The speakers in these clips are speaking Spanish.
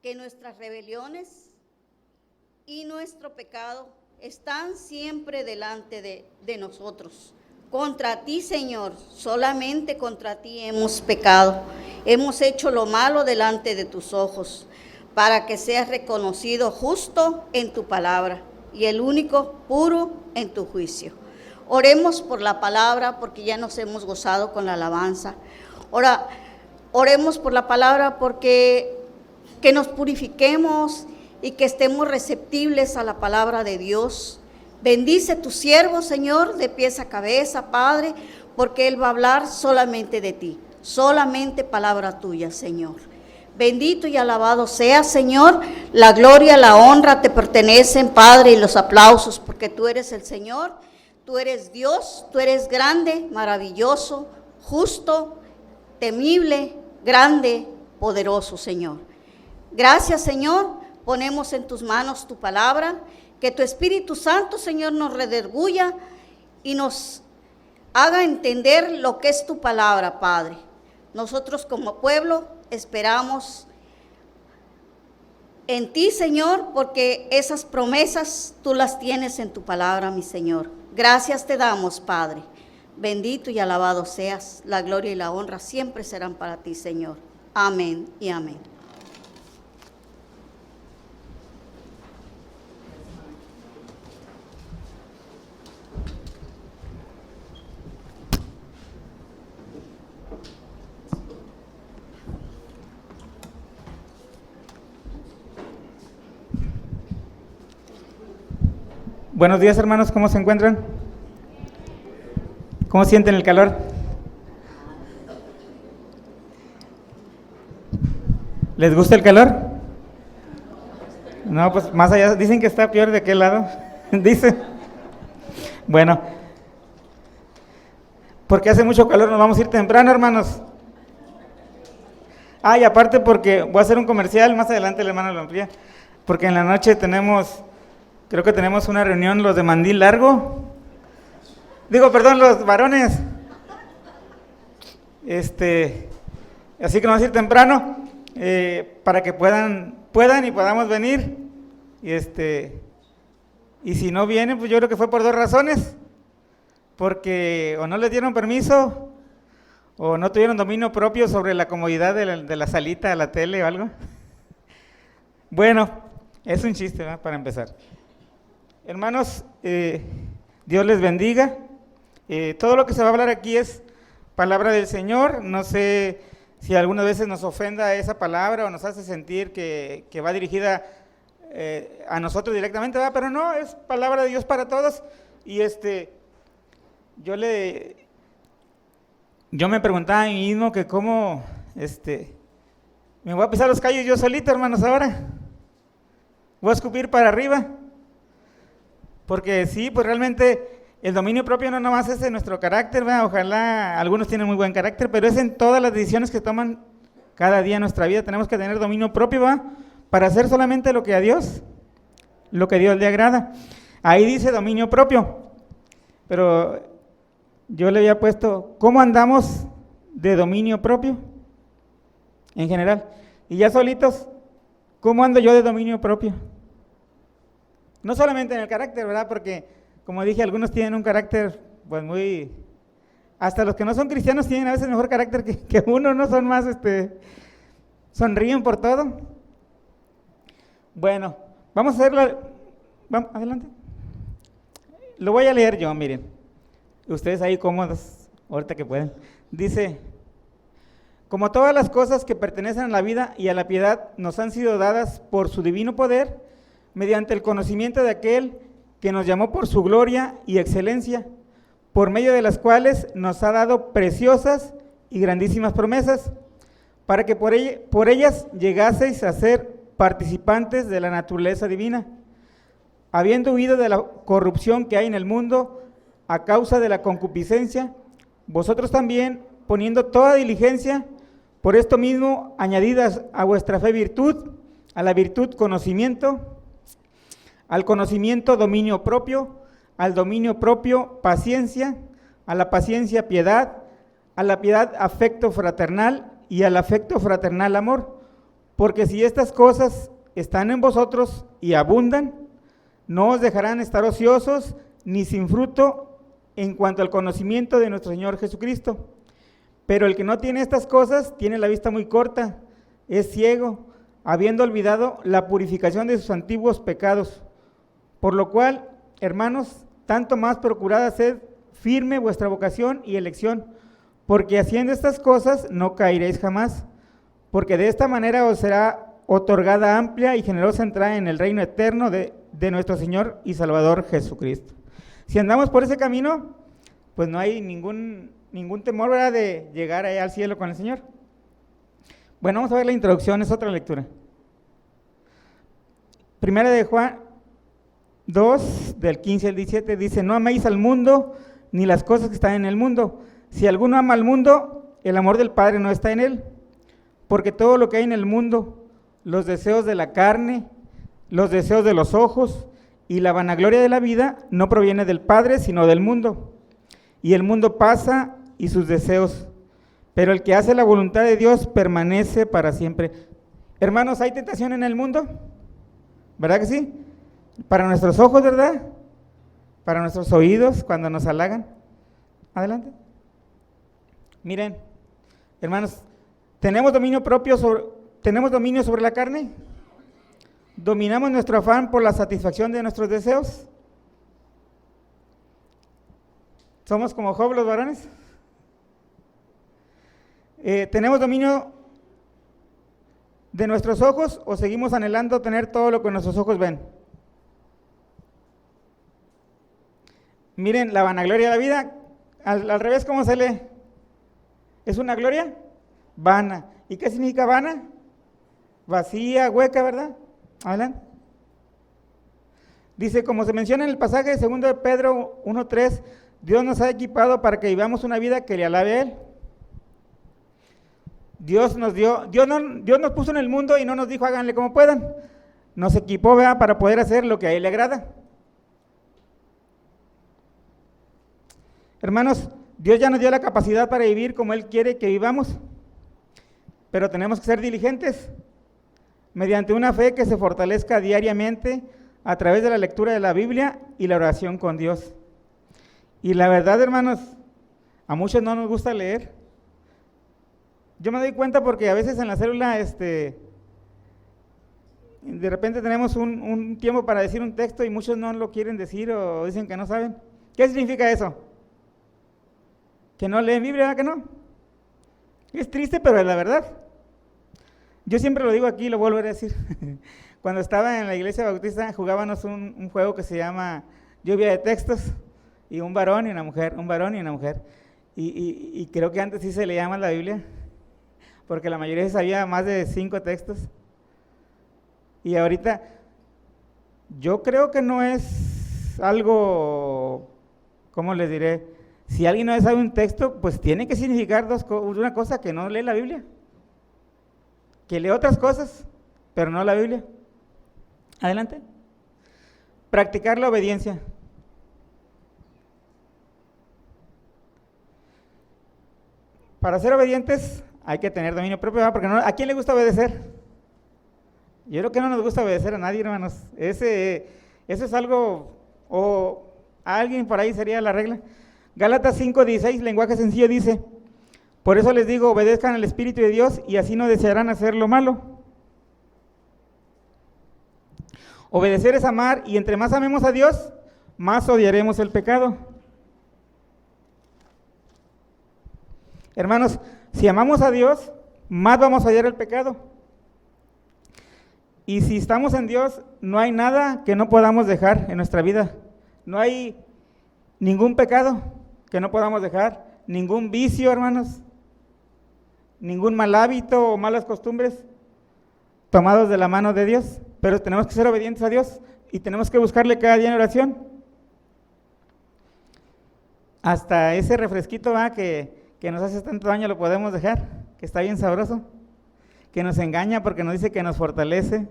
que nuestras rebeliones y nuestro pecado están siempre delante de nosotros. Contra ti, Señor, solamente contra ti hemos pecado. Hemos hecho lo malo delante de tus ojos, para que seas reconocido justo en tu palabra y el único puro en tu juicio. Oremos por la palabra, porque ya nos hemos gozado con la alabanza. Ahora, oremos por la palabra porque que nos purifiquemos y que estemos receptibles a la palabra de Dios. Bendice tu siervo, Señor, de pies a cabeza, Padre, porque Él va a hablar solamente de ti, solamente palabra tuya, Señor. Bendito y alabado sea, Señor. La gloria, la honra te pertenecen, Padre, y los aplausos, porque tú eres el Señor, tú eres Dios, tú eres grande, maravilloso, justo, temible, grande, poderoso, Señor. Gracias, Señor, ponemos en tus manos tu palabra. Que tu Espíritu Santo, Señor, nos redarguya y nos haga entender lo que es tu palabra, Padre. Nosotros como pueblo esperamos en ti, Señor, porque esas promesas tú las tienes en tu palabra, mi Señor. Gracias te damos, Padre. Bendito y alabado seas. La gloria y la honra siempre serán para ti, Señor. Amén y amén. Buenos días, hermanos, ¿cómo se encuentran? ¿Cómo sienten el calor? ¿Les gusta el calor? No, pues más allá, dicen que está peor de aquel lado, dice. Bueno, porque hace mucho calor nos vamos a ir temprano, hermanos. Ah, y aparte porque voy a hacer un comercial, más adelante el hermano lo amplía, porque en la noche creo que tenemos una reunión los de mandil largo. Perdón, los varones. Así que vamos a ir temprano para que puedan y podamos venir. Y si no vienen, pues yo creo que fue por dos razones. Porque o no les dieron permiso o no tuvieron dominio propio sobre la comodidad de la salita, de la tele o algo. Bueno, es un chiste, ¿verdad? Para empezar. Hermanos, Dios les bendiga. Todo lo que se va a hablar aquí es palabra del Señor. No sé si algunas veces nos ofenda esa palabra o nos hace sentir que va dirigida a nosotros directamente, ¿verdad? Pero no, es palabra de Dios para todos. Y yo me preguntaba a mí mismo que cómo, me voy a pisar los callos yo solito, hermanos, ahora. Voy a escupir para arriba. Porque sí, pues realmente el dominio propio no nomás es en nuestro carácter, ¿verdad? Ojalá algunos tienen muy buen carácter, pero es en todas las decisiones que toman cada día en nuestra vida. Tenemos que tener dominio propio, ¿verdad? Para hacer solamente lo que Dios le agrada. Ahí dice dominio propio, pero yo le había puesto, ¿cómo andamos de dominio propio? En general. Y ya solitos, ¿cómo ando yo de dominio propio? No solamente en el carácter, ¿verdad? Porque, como dije, algunos tienen un carácter, pues muy... Hasta los que no son cristianos tienen a veces mejor carácter que uno, ¿no? Son más, sonríen por todo. Bueno, vamos a hacerlo... Vamos, adelante. Lo voy a leer yo, miren. Ustedes ahí cómodos, ahorita que pueden. Dice, como todas las cosas que pertenecen a la vida y a la piedad nos han sido dadas por su divino poder, mediante el conocimiento de aquel que nos llamó por su gloria y excelencia, por medio de las cuales nos ha dado preciosas y grandísimas promesas, para que por ellas llegaseis a ser participantes de la naturaleza divina, habiendo huido de la corrupción que hay en el mundo a causa de la concupiscencia, vosotros también, poniendo toda diligencia, por esto mismo, añadidas a vuestra fe virtud, a la virtud conocimiento, al conocimiento dominio propio, al dominio propio paciencia, a la paciencia piedad, a la piedad afecto fraternal y al afecto fraternal amor, Porque si estas cosas están en vosotros y abundan, no os dejarán estar ociosos ni sin fruto en cuanto al conocimiento de nuestro Señor Jesucristo. Pero el que no tiene estas cosas tiene la vista muy corta, es ciego, habiendo olvidado la purificación de sus antiguos pecados. Por lo cual, hermanos, tanto más procurad hacer firme vuestra vocación y elección, porque haciendo estas cosas no caeréis jamás, porque de esta manera os será otorgada amplia y generosa entrada en el reino eterno de nuestro Señor y Salvador Jesucristo. Si andamos por ese camino, pues no hay ningún temor, ¿verdad?, de llegar allá al cielo con el Señor. Bueno, vamos a ver la introducción, es otra lectura. Primera de Juan 2, del 15 al 17, dice: no améis al mundo ni las cosas que están en el mundo. Si alguno ama al mundo, el amor del Padre no está en él. Porque todo lo que hay en el mundo, los deseos de la carne, los deseos de los ojos y la vanagloria de la vida, no proviene del Padre, sino del mundo. Y el mundo pasa y sus deseos, pero el que hace la voluntad de Dios permanece para siempre. Hermanos, ¿hay tentación en el mundo? ¿Verdad que sí? Para nuestros ojos, ¿verdad? Para nuestros oídos, cuando nos halagan. Adelante. Miren, hermanos, ¿tenemos dominio sobre la carne? ¿Dominamos nuestro afán por la satisfacción de nuestros deseos? ¿Somos como Job los varones? ¿Tenemos dominio de nuestros ojos o seguimos anhelando tener todo lo que nuestros ojos ven? Miren, la vanagloria de la vida, al revés, ¿cómo se lee? ¿Es una gloria? Vana. ¿Y qué significa vana? Vacía, hueca, ¿verdad? Adelante. Dice, como se menciona en el pasaje de 2 de Pedro 1:3, Dios nos ha equipado para que vivamos una vida que le alabe a Él. Dios nos puso en el mundo y no nos dijo háganle como puedan. Nos equipó, ¿verdad?, para poder hacer lo que a Él le agrada. Hermanos, Dios ya nos dio la capacidad para vivir como Él quiere que vivamos, pero tenemos que ser diligentes mediante una fe que se fortalezca diariamente a través de la lectura de la Biblia y la oración con Dios. Y la verdad, hermanos, a muchos no nos gusta leer. Yo me doy cuenta porque a veces en la célula, de repente tenemos un tiempo para decir un texto y muchos no lo quieren decir o dicen que no saben. ¿Qué significa eso? Que no leen Biblia, ¿verdad que no? Es triste, pero es la verdad. Yo siempre lo digo aquí y lo vuelvo a decir. Cuando estaba en la iglesia bautista jugábamos un juego que se llama lluvia de textos, y un varón y una mujer, un varón y una mujer. Y creo que antes sí se leía más la Biblia, porque la mayoría sabía más de 5 textos. Y ahorita, yo creo que no es algo, ¿cómo les diré? Si alguien no sabe un texto, pues tiene que significar una cosa, que no lee la Biblia, que lee otras cosas, pero no la Biblia. Adelante. Practicar la obediencia. Para ser obedientes hay que tener dominio propio, ¿verdad? Porque ¿a quién le gusta obedecer? Yo creo que no nos gusta obedecer a nadie, hermanos. Eso es algo, o a alguien por ahí sería la regla. Gálatas 5:16, lenguaje sencillo, dice: por eso les digo, obedezcan al Espíritu de Dios y así no desearán hacer lo malo. Obedecer es amar, y entre más amemos a Dios, más odiaremos el pecado. Hermanos, si amamos a Dios, más vamos a odiar el pecado. Y si estamos en Dios, no hay nada que no podamos dejar en nuestra vida. No hay ningún pecado que no podamos dejar, ningún vicio, hermanos, ningún mal hábito o malas costumbres tomados de la mano de Dios. Pero tenemos que ser obedientes a Dios y tenemos que buscarle cada día en oración. Hasta ese refresquito, que nos hace tanto daño lo podemos dejar, que está bien sabroso, que nos engaña porque nos dice que nos fortalece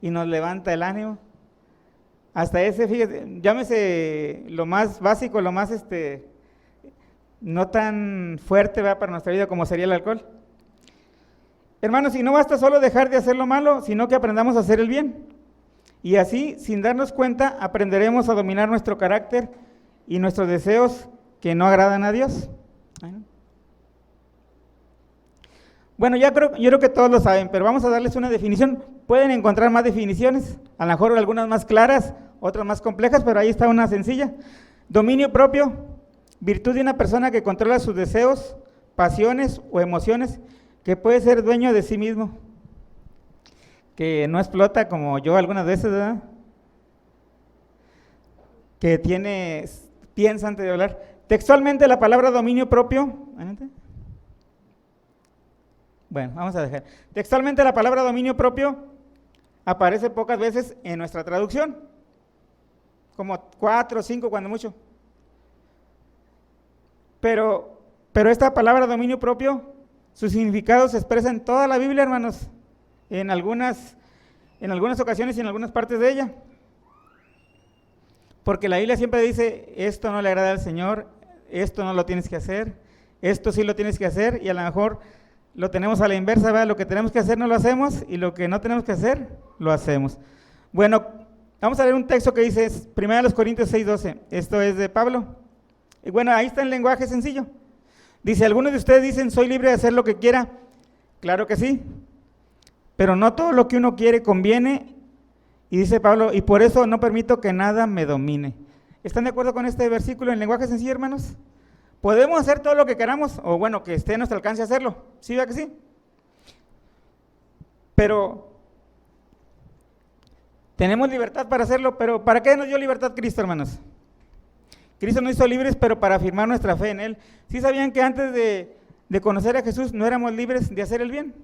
y nos levanta el ánimo. Hasta ese, fíjate, llámese lo más básico, lo más no tan fuerte, ¿verdad?, para nuestra vida, como sería el alcohol. Hermanos, y no basta solo dejar de hacer lo malo, sino que aprendamos a hacer el bien. Y así, sin darnos cuenta, aprenderemos a dominar nuestro carácter y nuestros deseos que no agradan a Dios. Bueno, yo creo que todos lo saben, pero vamos a darles una definición. Pueden encontrar más definiciones, a lo mejor algunas más claras, otras más complejas, pero ahí está una sencilla. Dominio propio, virtud de una persona que controla sus deseos, pasiones o emociones, que puede ser dueño de sí mismo, que no explota como yo algunas veces, ¿verdad? Que piensa antes de hablar. Textualmente la palabra dominio propio, bueno, vamos a dejar. Textualmente la palabra dominio propio aparece pocas veces en nuestra traducción, como 4 o 5 cuando mucho. Pero esta palabra dominio propio, su significado se expresa en toda la Biblia, hermanos, en algunas ocasiones y en algunas partes de ella. Porque la Biblia siempre dice, esto no le agrada al Señor, esto no lo tienes que hacer, esto sí lo tienes que hacer, y a lo mejor lo tenemos a la inversa, ¿verdad? Lo que tenemos que hacer no lo hacemos, y lo que no tenemos que hacer, lo hacemos. Bueno, vamos a leer un texto que dice, 1 Corintios 6:12, esto es de Pablo. Y bueno, ahí está el lenguaje sencillo. Dice, algunos de ustedes dicen, soy libre de hacer lo que quiera. Claro que sí, pero no todo lo que uno quiere conviene. Y dice Pablo, y por eso no permito que nada me domine. ¿Están de acuerdo con este versículo en lenguaje sencillo, hermanos? ¿Podemos hacer todo lo que queramos? O bueno, que esté a nuestro alcance hacerlo. ¿Sí, verdad que sí? Pero tenemos libertad para hacerlo, pero ¿para qué nos dio libertad Cristo, hermanos? Cristo nos hizo libres, pero para afirmar nuestra fe en Él. ¿Sí sabían que antes de conocer a Jesús no éramos libres de hacer el bien?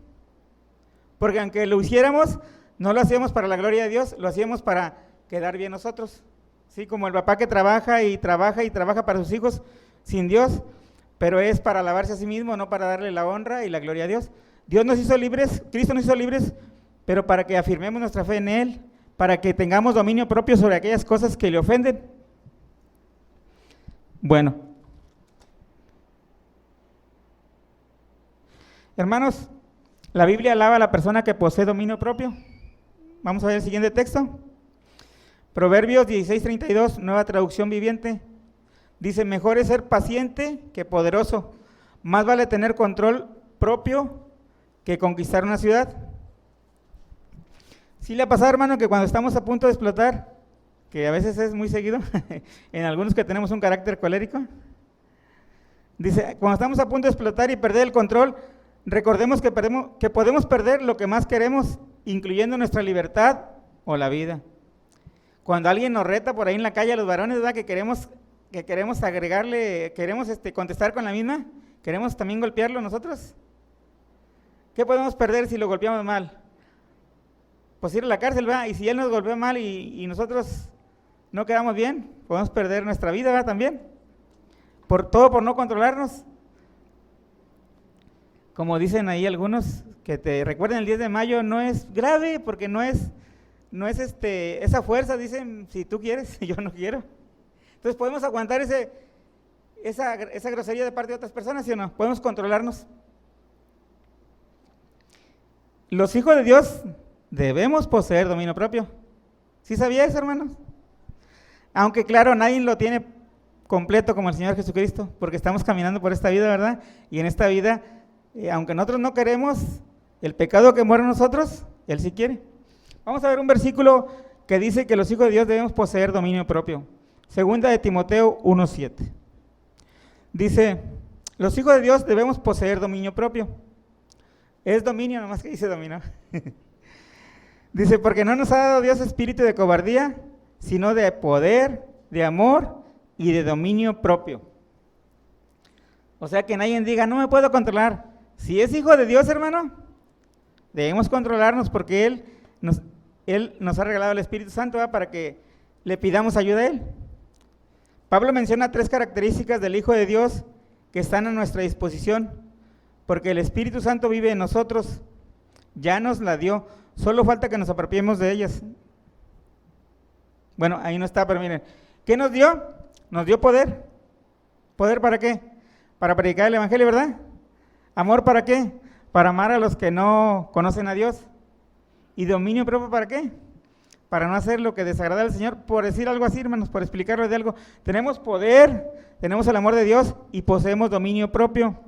Porque aunque lo hiciéramos, no lo hacíamos para la gloria de Dios, lo hacíamos para quedar bien nosotros. Sí, como el papá que trabaja y trabaja y trabaja para sus hijos sin Dios, pero es para alabarse a sí mismo, no para darle la honra y la gloria a Dios. Dios nos hizo libres, Cristo nos hizo libres, pero para que afirmemos nuestra fe en Él, para que tengamos dominio propio sobre aquellas cosas que le ofenden. Bueno, hermanos, la Biblia alaba a la persona que posee dominio propio. Vamos a ver el siguiente texto. Proverbios 16:32, nueva traducción viviente. Dice, mejor es ser paciente que poderoso. Más vale tener control propio que conquistar una ciudad. ¿Sí le ha pasado, hermano, que cuando estamos a punto de explotar, que a veces es muy seguido, en algunos que tenemos un carácter colérico? Dice, cuando estamos a punto de explotar y perder el control, recordemos que podemos perder lo que más queremos, incluyendo nuestra libertad o la vida. Cuando alguien nos reta por ahí en la calle a los varones, ¿verdad? Que queremos agregarle, queremos contestar con la misma, queremos también golpearlo nosotros. ¿Qué podemos perder si lo golpeamos mal? Pues ir a la cárcel, ¿verdad? Y si él nos golpea mal y nosotros no quedamos bien, podemos perder nuestra vida, ¿verdad? También. Por no controlarnos. Como dicen ahí algunos, que te recuerden el 10 de mayo, no es grave, porque no es esa fuerza, dicen, si tú quieres, yo no quiero. Entonces podemos aguantar esa grosería de parte de otras personas, ¿sí o no? Podemos controlarnos. Los hijos de Dios debemos poseer dominio propio. ¿Sí sabía eso, hermanos? Aunque claro, nadie lo tiene completo como el Señor Jesucristo, porque estamos caminando por esta vida, ¿verdad? Y en esta vida, aunque nosotros no queremos, el pecado que muere en nosotros, Él sí quiere. Vamos a ver un versículo que dice que los hijos de Dios debemos poseer dominio propio. Segunda de Timoteo 1:7. Dice, los hijos de Dios debemos poseer dominio propio. Es dominio, nomás que dice dominio. Dice, porque no nos ha dado Dios espíritu de cobardía, sino de poder, de amor y de dominio propio. O sea, que nadie diga, no me puedo controlar. Si es hijo de Dios, hermano, debemos controlarnos porque Él nos ha regalado el Espíritu Santo, ¿verdad? Para que le pidamos ayuda a Él. Pablo menciona 3 características del Hijo de Dios que están a nuestra disposición, porque el Espíritu Santo vive en nosotros, ya nos la dio, solo falta que nos apropiemos de ellas. Bueno, ahí no está, pero miren, ¿qué nos dio? Nos dio poder. ¿Poder para qué? Para predicar el Evangelio, ¿verdad? ¿Amor para qué? para amar a los que no conocen a Dios. ¿Y dominio propio para qué? Para no hacer lo que desagrada al Señor, por decir algo así, hermanos, por explicarlo de algo. Tenemos poder, tenemos el amor de Dios y poseemos dominio propio.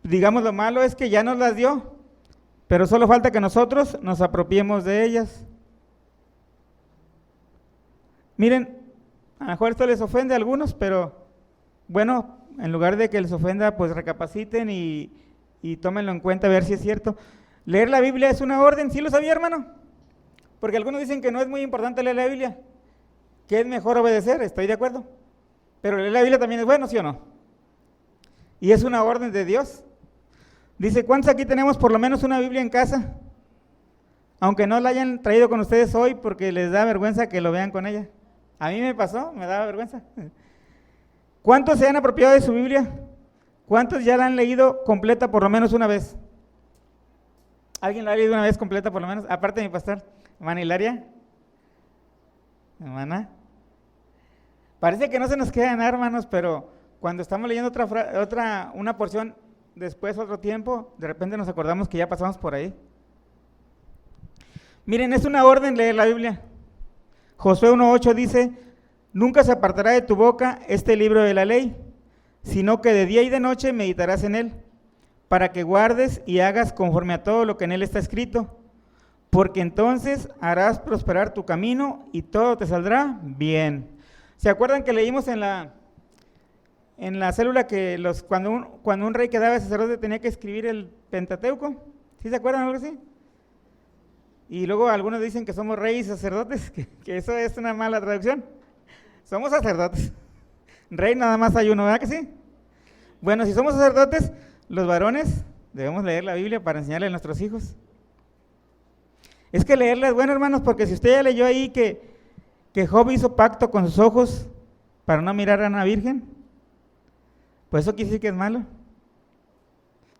Digamos, lo malo es que ya nos las dio, pero solo falta que nosotros nos apropiemos de ellas. Miren, a lo mejor esto les ofende a algunos, pero bueno, en lugar de que les ofenda, pues recapaciten y tómenlo en cuenta a ver si es cierto. Leer la Biblia es una orden, ¿sí lo sabía, hermano? Porque algunos dicen que no es muy importante leer la Biblia, que es mejor obedecer, estoy de acuerdo. Pero leer la Biblia también es bueno, ¿sí o no? Y es una orden de Dios. Dice, ¿cuántos aquí tenemos por lo menos una Biblia en casa? Aunque no la hayan traído con ustedes hoy porque les da vergüenza que lo vean con ella. A mí me pasó, me daba vergüenza. ¿Cuántos se han apropiado de su Biblia? ¿Cuántos ya la han leído completa por lo menos una vez? ¿Alguien la ha leído una vez completa por lo menos? Aparte de mi pastor, hermana Hilaria. Hermana. Parece que no se nos queda nada, hermanos, pero cuando estamos leyendo una porción, después otro tiempo, de repente nos acordamos que ya pasamos por ahí. Miren, es una orden leer la Biblia. Josué 1:8 dice, nunca se apartará de tu boca este libro de la ley, sino que de día y de noche meditarás en él, para que guardes y hagas conforme a todo lo que en él está escrito, porque entonces harás prosperar tu camino y todo te saldrá bien. ¿Se acuerdan que leímos en la célula que cuando un rey quedaba sacerdote tenía que escribir el Pentateuco? ¿Sí se acuerdan algo así? Y luego algunos dicen que somos reyes y sacerdotes, que eso es una mala traducción. Somos sacerdotes. Rey nada más hay uno, ¿verdad que sí? Bueno, si somos sacerdotes, los varones debemos leer la Biblia para enseñarle a nuestros hijos. Es que leerla es bueno, hermanos, porque si usted ya leyó ahí que Job hizo pacto con sus ojos para no mirar a una virgen, pues eso quiere decir que es malo.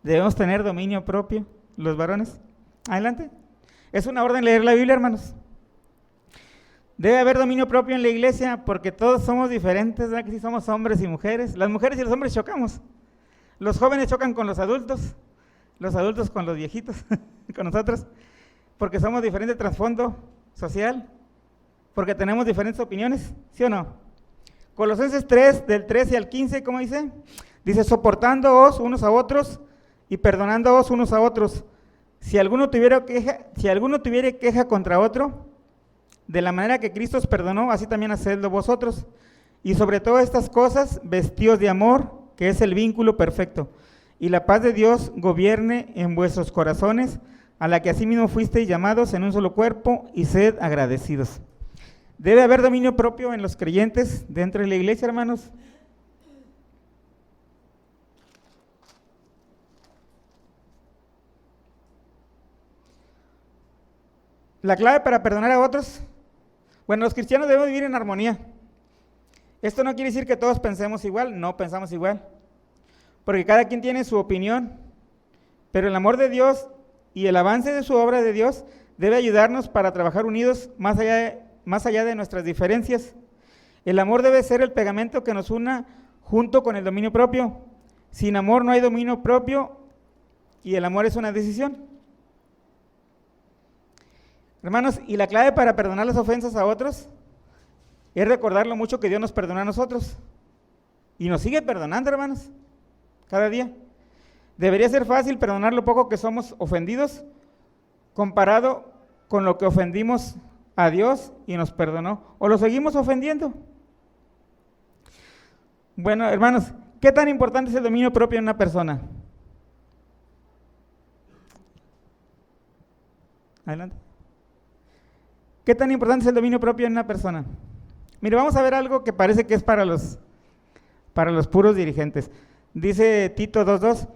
Debemos tener dominio propio, los varones. Adelante. Es una orden leer la Biblia, hermanos. Debe haber dominio propio en la iglesia porque todos somos diferentes, ¿verdad? Que sí somos hombres y mujeres. Las mujeres y los hombres chocamos. Los jóvenes chocan con los adultos con los viejitos, con nosotros, porque somos diferente trasfondo social, porque tenemos diferentes opiniones, ¿sí o no? Colosenses 3, del 13 al 15, ¿cómo dice? Dice, soportándoos unos a otros y perdonándoos unos a otros. Si alguno tuviera queja contra otro, de la manera que Cristo os perdonó, así también hacedlo vosotros. Y sobre todas estas cosas, vestíos de amor, que es el vínculo perfecto. Y la paz de Dios gobierne en vuestros corazones, a la que asimismo fuisteis llamados en un solo cuerpo, y sed agradecidos. Debe haber dominio propio en los creyentes dentro de la iglesia, hermanos. La clave para perdonar a otros, bueno, los cristianos debemos vivir en armonía. Esto no quiere decir que todos pensemos igual, no pensamos igual, porque cada quien tiene su opinión, pero el amor de Dios y el avance de su obra de Dios debe ayudarnos para trabajar unidos más allá de nuestras diferencias. El amor debe ser el pegamento que nos una junto con el dominio propio. Sin amor no hay dominio propio y el amor es una decisión. Hermanos, y la clave para perdonar las ofensas a otros es recordar lo mucho que Dios nos perdonó a nosotros. Y nos sigue perdonando, hermanos, cada día. Debería ser fácil perdonar lo poco que somos ofendidos comparado con lo que ofendimos a Dios y nos perdonó. ¿O lo seguimos ofendiendo? Bueno, hermanos, ¿qué tan importante es el dominio propio en una persona? Adelante. ¿Qué tan importante es el dominio propio en una persona? Mire, vamos a ver algo que parece que es para los puros dirigentes. Dice Tito 2:2,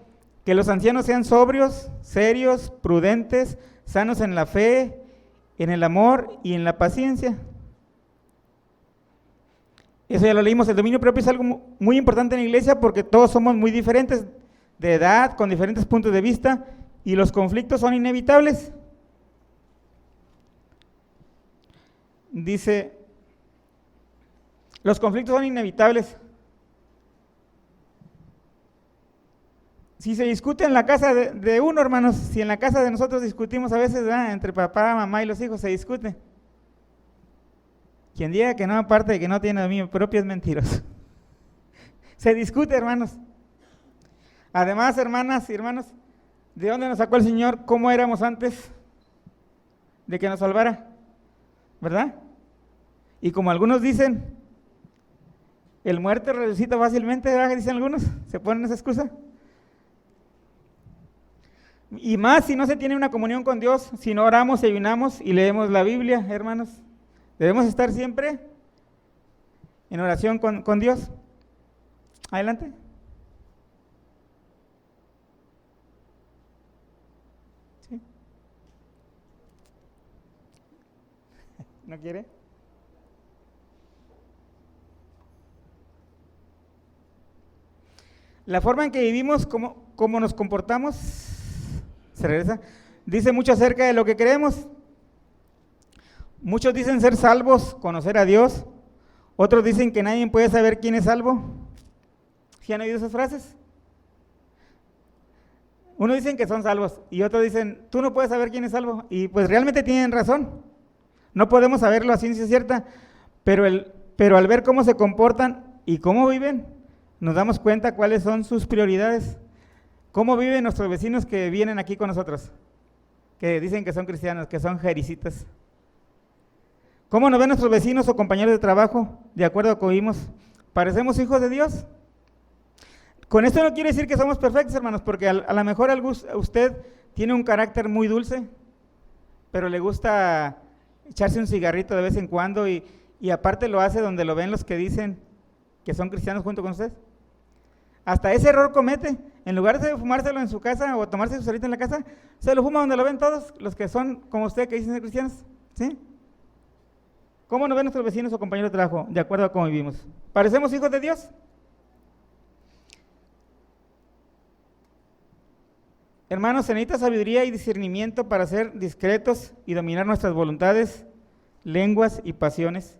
que los ancianos sean sobrios, serios, prudentes, sanos en la fe, en el amor y en la paciencia. Eso ya lo leímos. El dominio propio es algo muy importante en la iglesia porque todos somos muy diferentes de edad, con diferentes puntos de vista, y los conflictos son inevitables. Dice, los conflictos son inevitables. Si se discute en la casa de uno, hermanos, si en la casa de nosotros discutimos a veces, ¿verdad? Entre papá, mamá y los hijos se discute. Quien diga que no, aparte de que no tiene dominio propio, es mentiroso. Se discute, hermanos. Además, hermanas y hermanos, ¿de dónde nos sacó el Señor? ¿Cómo éramos antes de que nos salvara? ¿Verdad? Y como algunos dicen, el muerto resucita fácilmente, ¿verdad? Dicen algunos, se ponen esa excusa. Y más si no se tiene una comunión con Dios, si no oramos, ayunamos y leemos la Biblia, hermanos. Debemos estar siempre en oración con Dios. Adelante. ¿Sí? ¿No quiere? La forma en que vivimos, cómo nos comportamos, se regresa, dice mucho acerca de lo que creemos. Muchos dicen ser salvos, conocer a Dios. Otros dicen que nadie puede saber quién es salvo. ¿Sí han oído esas frases? Unos dicen que son salvos y otros dicen, tú no puedes saber quién es salvo. Y pues realmente tienen razón. No podemos saberlo a ciencia cierta, pero al ver cómo se comportan y cómo viven, nos damos cuenta cuáles son sus prioridades. ¿Cómo viven nuestros vecinos que vienen aquí con nosotros? Que dicen que son cristianos, que son jericitas. ¿Cómo nos ven nuestros vecinos o compañeros de trabajo? De acuerdo a cómo vimos, ¿parecemos hijos de Dios? Con esto no quiere decir que somos perfectos, hermanos, porque a lo mejor usted tiene un carácter muy dulce, pero le gusta echarse un cigarrito de vez en cuando y aparte lo hace donde lo ven los que dicen que son cristianos junto con usted. Hasta ese error comete. En lugar de fumárselo en su casa o tomarse su cigarrito en la casa, se lo fuma donde lo ven todos los que son como usted, que dicen ser cristianos. ¿Sí? ¿Cómo nos ven nuestros vecinos o compañeros de trabajo? De acuerdo a cómo vivimos. ¿Parecemos hijos de Dios? Hermanos, se necesita sabiduría y discernimiento para ser discretos y dominar nuestras voluntades, lenguas y pasiones.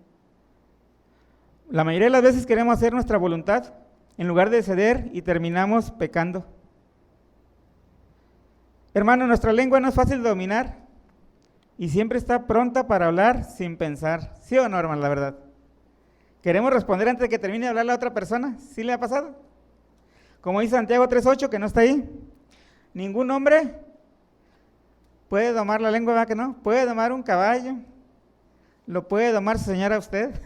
La mayoría de las veces queremos hacer nuestra voluntad en lugar de ceder y terminamos pecando. Hermano, nuestra lengua no es fácil de dominar y siempre está pronta para hablar sin pensar. ¿Sí o no, hermano? La verdad. ¿Queremos responder antes de que termine de hablar la otra persona? ¿Sí le ha pasado? Como dice Santiago 3:8, que no está ahí. Ningún hombre puede domar la lengua, ¿verdad que no? Puede domar un caballo, lo puede domar su señora usted,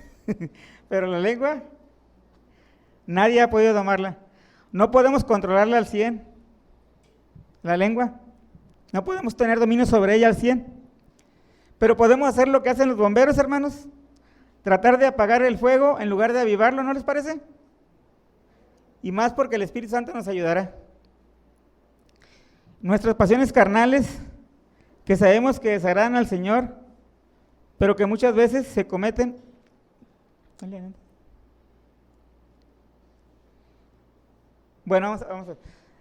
pero la lengua, nadie ha podido domarla. No podemos controlarla al 100, la lengua. No podemos tener dominio sobre ella al 100. Pero podemos hacer lo que hacen los bomberos, hermanos. Tratar de apagar el fuego en lugar de avivarlo, ¿no les parece? Y más porque el Espíritu Santo nos ayudará. Nuestras pasiones carnales, que sabemos que desagradan al Señor, pero que muchas veces se cometen. Bueno, vamos a ver.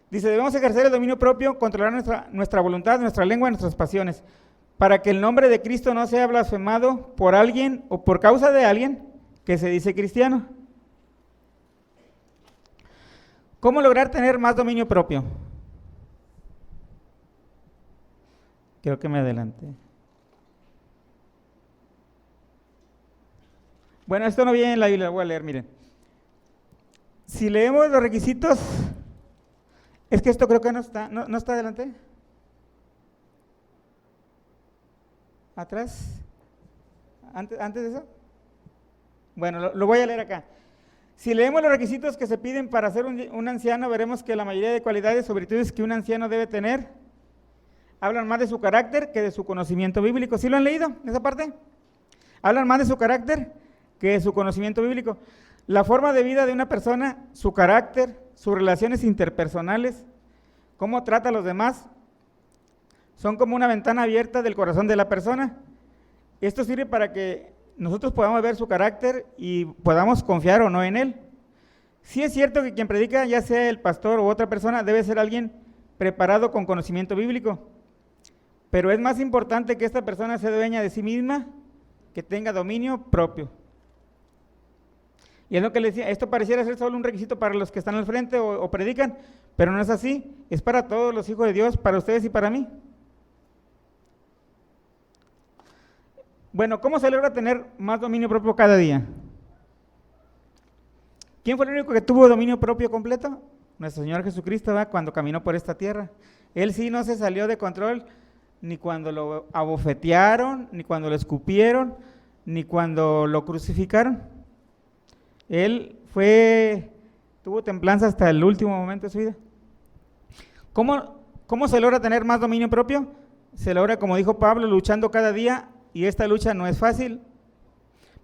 Dice, debemos ejercer el dominio propio, controlar nuestra voluntad, nuestra lengua, nuestras pasiones, para que el nombre de Cristo no sea blasfemado por alguien o por causa de alguien que se dice cristiano. ¿Cómo lograr tener más dominio propio? Creo que me adelanté. Bueno, esto no viene en la Biblia, lo voy a leer, miren. Si leemos los requisitos, es que esto creo que no está adelante. ¿Atrás? ¿Antes de eso? Bueno, lo voy a leer acá. Si leemos los requisitos que se piden para ser un anciano, veremos que la mayoría de cualidades o virtudes que un anciano debe tener hablan más de su carácter que de su conocimiento bíblico. ¿Sí lo han leído, esa parte? Hablan más de su carácter que de su conocimiento bíblico. La forma de vida de una persona, su carácter, sus relaciones interpersonales, cómo trata a los demás, son como una ventana abierta del corazón de la persona. Esto sirve para que nosotros podamos ver su carácter y podamos confiar o no en él. Sí es cierto que quien predica, ya sea el pastor u otra persona, debe ser alguien preparado con conocimiento bíblico. Pero es más importante que esta persona sea dueña de sí misma, que tenga dominio propio. Y es lo que les decía, esto pareciera ser solo un requisito para los que están al frente o predican, pero no es así, es para todos los hijos de Dios, para ustedes y para mí. Bueno, ¿cómo se logra tener más dominio propio cada día? ¿Quién fue el único que tuvo dominio propio completo? Nuestro Señor Jesucristo, ¿verdad? Cuando caminó por esta tierra. Él sí no se salió de control, ni cuando lo abofetearon, ni cuando lo escupieron, ni cuando lo crucificaron. Él tuvo templanza hasta el último momento de su vida. ¿Cómo se logra tener más dominio propio? Se logra, como dijo Pablo, luchando cada día, y esta lucha no es fácil.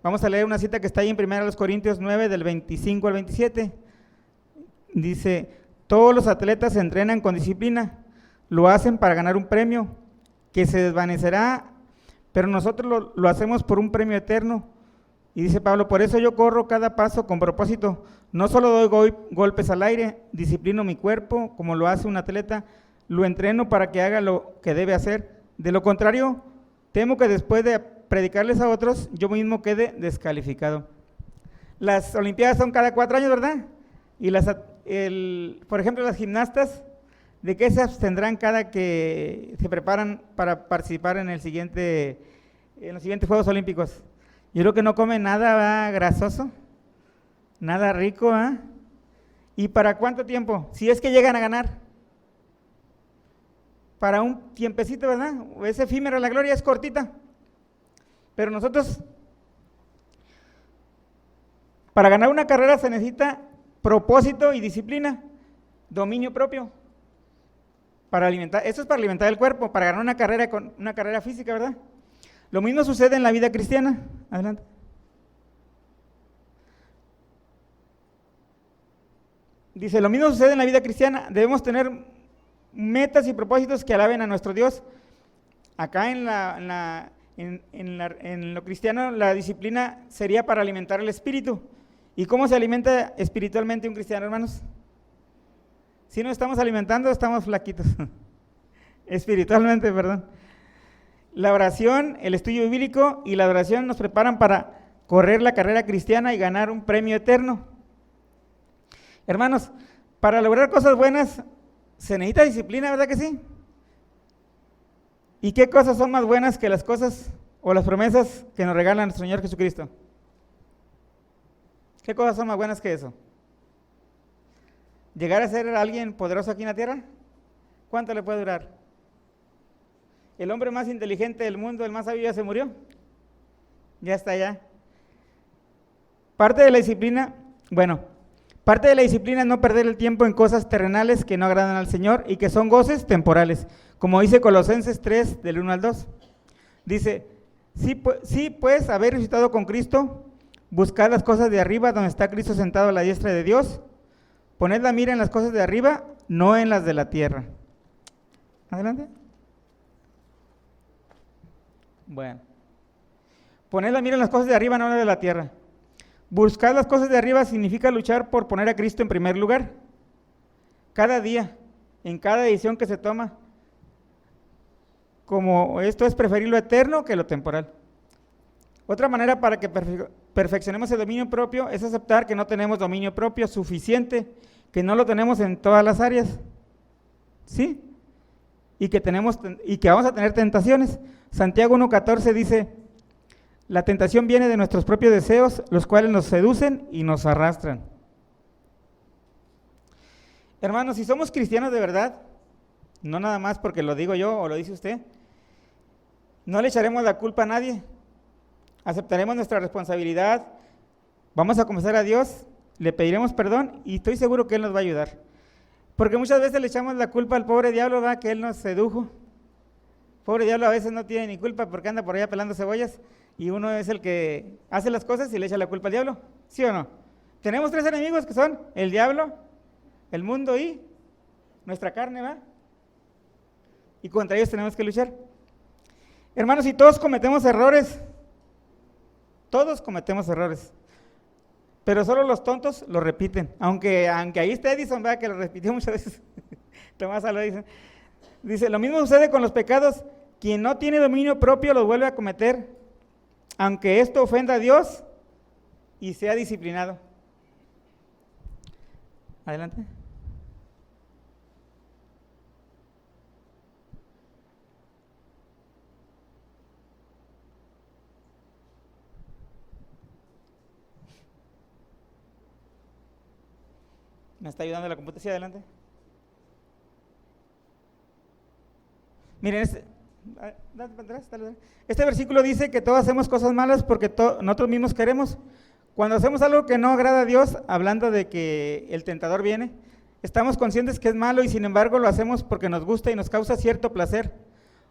Vamos a leer una cita que está ahí en 1 Corintios 9, del 25 al 27. Dice, todos los atletas se entrenan con disciplina, lo hacen para ganar un premio que se desvanecerá, pero nosotros lo hacemos por un premio eterno. Y dice Pablo, por eso yo corro cada paso con propósito, no solo doy golpes al aire, disciplino mi cuerpo como lo hace un atleta, lo entreno para que haga lo que debe hacer. De lo contrario, temo que después de predicarles a otros, yo mismo quede descalificado. Las Olimpiadas son cada 4 años, ¿verdad? Y por ejemplo, las gimnastas, ¿de qué se abstendrán cada que se preparan para participar en los siguientes Juegos Olímpicos? Yo creo que no comen nada grasoso, nada rico, ¿eh? ¿Y para cuánto tiempo? Si es que llegan a ganar. Para un tiempecito, ¿verdad? Es efímera, la gloria es cortita. Pero nosotros, para ganar una carrera se necesita propósito y disciplina, dominio propio. Eso es para alimentar el cuerpo, para ganar una carrera física, ¿verdad? Lo mismo sucede en la vida cristiana. Adelante. Dice, lo mismo sucede en la vida cristiana. Debemos tener metas y propósitos que alaben a nuestro Dios. Acá en lo cristiano, la disciplina sería para alimentar el espíritu. ¿Y cómo se alimenta espiritualmente un cristiano, hermanos? Si no estamos alimentando, estamos flaquitos. Espiritualmente, perdón. La oración, el estudio bíblico y la adoración nos preparan para correr la carrera cristiana y ganar un premio eterno. Hermanos, para lograr cosas buenas se necesita disciplina, ¿verdad que sí? ¿Y qué cosas son más buenas que las cosas o las promesas que nos regala nuestro Señor Jesucristo? ¿Qué cosas son más buenas que eso? ¿Llegar a ser alguien poderoso aquí en la tierra? ¿Cuánto le puede durar? El hombre más inteligente del mundo, el más sabio, ya se murió. Ya está allá. Parte de la disciplina es no perder el tiempo en cosas terrenales que no agradan al Señor y que son goces temporales. Como dice Colosenses 3, del 1 al 2. Dice, sí, pues, haber resucitado con Cristo, buscad las cosas de arriba, donde está Cristo sentado a la diestra de Dios. Poned la mira en las cosas de arriba, no en las de la tierra. Adelante. Bueno. Poned la mira en las cosas de arriba, no en las de la tierra. Buscar las cosas de arriba significa luchar por poner a Cristo en primer lugar. Cada día, en cada decisión que se toma, como esto es preferir lo eterno que lo temporal. Otra manera para que perfeccionemos el dominio propio es aceptar que no tenemos dominio propio suficiente, que no lo tenemos en todas las áreas, ¿sí? Y que vamos a tener tentaciones. Santiago 1:14 dice, la tentación viene de nuestros propios deseos, los cuales nos seducen y nos arrastran. Hermanos, si somos cristianos de verdad, no nada más porque lo digo yo o lo dice usted, no le echaremos la culpa a nadie, aceptaremos nuestra responsabilidad, vamos a confesar a Dios, le pediremos perdón y estoy seguro que Él nos va a ayudar. Porque muchas veces le echamos la culpa al pobre diablo, ¿verdad? Que Él nos sedujo. Pobre diablo a veces no tiene ni culpa porque anda por allá pelando cebollas y uno es el que hace las cosas y le echa la culpa al diablo, ¿sí o no? Tenemos 3 enemigos que son el diablo, el mundo y nuestra carne, ¿verdad? Y contra ellos tenemos que luchar. Hermanos, y todos cometemos errores, pero solo los tontos lo repiten, aunque ahí está Edison, ¿verdad? Que lo repitió muchas veces. Tomás Alva dice, lo mismo sucede con los pecados, quien no tiene dominio propio los vuelve a cometer, aunque esto ofenda a Dios y sea disciplinado. Adelante. ¿Me está ayudando la computadora? Sí, adelante. Miren, este versículo dice que todos hacemos cosas malas porque nosotros mismos queremos. Cuando hacemos algo que no agrada a Dios, hablando de que el tentador viene, estamos conscientes que es malo y sin embargo lo hacemos porque nos gusta y nos causa cierto placer.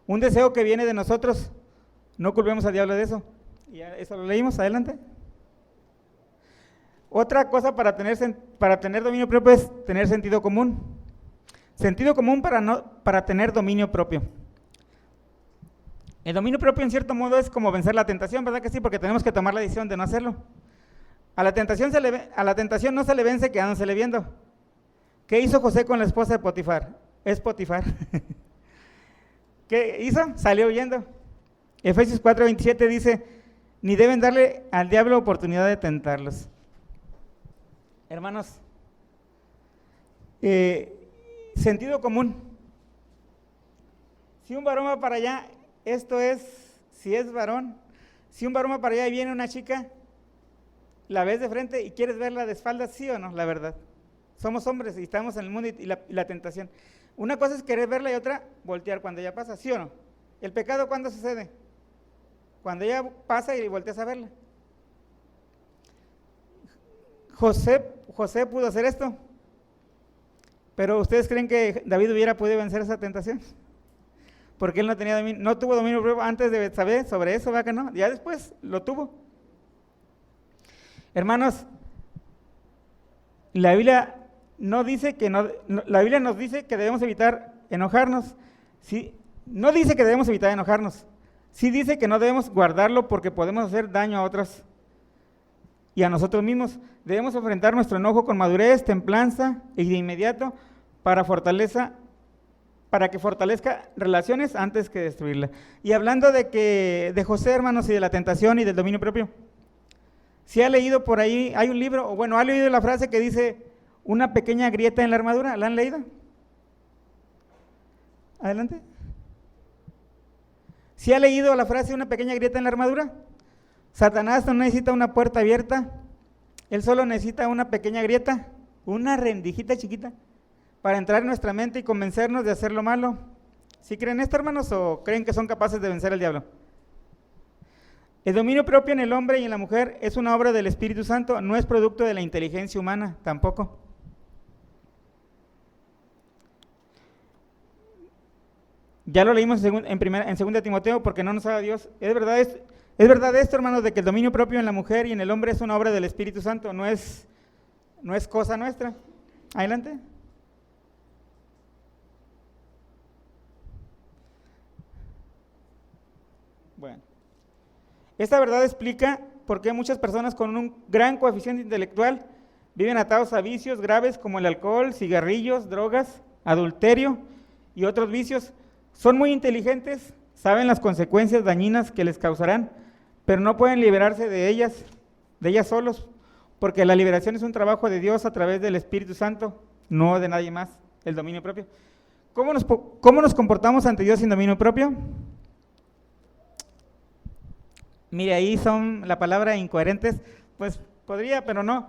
Un deseo que viene de nosotros. No culpemos al diablo de eso. Y eso lo leímos, adelante. Otra cosa para tener dominio propio es tener sentido común. Sentido común para tener dominio propio. El dominio propio en cierto modo es como vencer la tentación, ¿verdad que sí? Porque tenemos que tomar la decisión de no hacerlo. A la tentación no se le vence quedándosele viendo. ¿Qué hizo José con la esposa de Potifar? Es Potifar. ¿Qué hizo? Salió huyendo. Efesios 4:27 dice, ni deben darle al diablo oportunidad de tentarlos. Hermanos, sentido común. Si un varón va para allá, esto es, si es varón, si un varón va para allá y viene una chica, la ves de frente y quieres verla de espaldas, ¿sí o no? La verdad. Somos hombres y estamos en el mundo y la tentación. Una cosa es querer verla y otra, voltear cuando ella pasa, ¿sí o no? ¿El pecado cuándo sucede? Cuando ella pasa y volteas a verla. José pudo hacer esto, pero ¿ustedes creen que David hubiera podido vencer esa tentación? Porque él no tuvo dominio propio antes de saber sobre eso, ¿verdad que no? Ya después lo tuvo. Hermanos, la Biblia nos dice que debemos evitar enojarnos. ¿Sí? No dice que debemos evitar enojarnos. Sí dice que no debemos guardarlo porque podemos hacer daño a otros y a nosotros mismos. Debemos enfrentar nuestro enojo con madurez, templanza y de inmediato para que fortalezca relaciones antes que destruirla. Y hablando de José, hermanos, y de la tentación y del dominio propio, si ha leído por ahí, hay un libro, o bueno, ha leído la frase que dice, una pequeña grieta en la armadura, ¿la han leído? Adelante. ¿Si ha leído la frase, una pequeña grieta en la armadura? Satanás no necesita una puerta abierta, él solo necesita una pequeña grieta, una rendijita chiquita, para entrar en nuestra mente y convencernos de hacer lo malo. ¿Sí creen esto, hermanos, o creen que son capaces de vencer al diablo? El dominio propio en el hombre y en la mujer es una obra del Espíritu Santo, no es producto de la inteligencia humana, tampoco. Ya lo leímos en 2 Timoteo, porque no nos haga Dios. Es verdad esto, hermanos, de que el dominio propio en la mujer y en el hombre es una obra del Espíritu Santo, no es cosa nuestra. Adelante. Bueno, esta verdad explica por qué muchas personas con un gran coeficiente intelectual viven atados a vicios graves como el alcohol, cigarrillos, drogas, adulterio y otros vicios. Son muy inteligentes, saben las consecuencias dañinas que les causarán, pero no pueden liberarse de ellas solos, porque la liberación es un trabajo de Dios a través del Espíritu Santo, no de nadie más, el dominio propio. ¿Cómo nos comportamos ante Dios sin dominio propio? Mire, ahí son la palabra incoherentes, pues podría, pero no.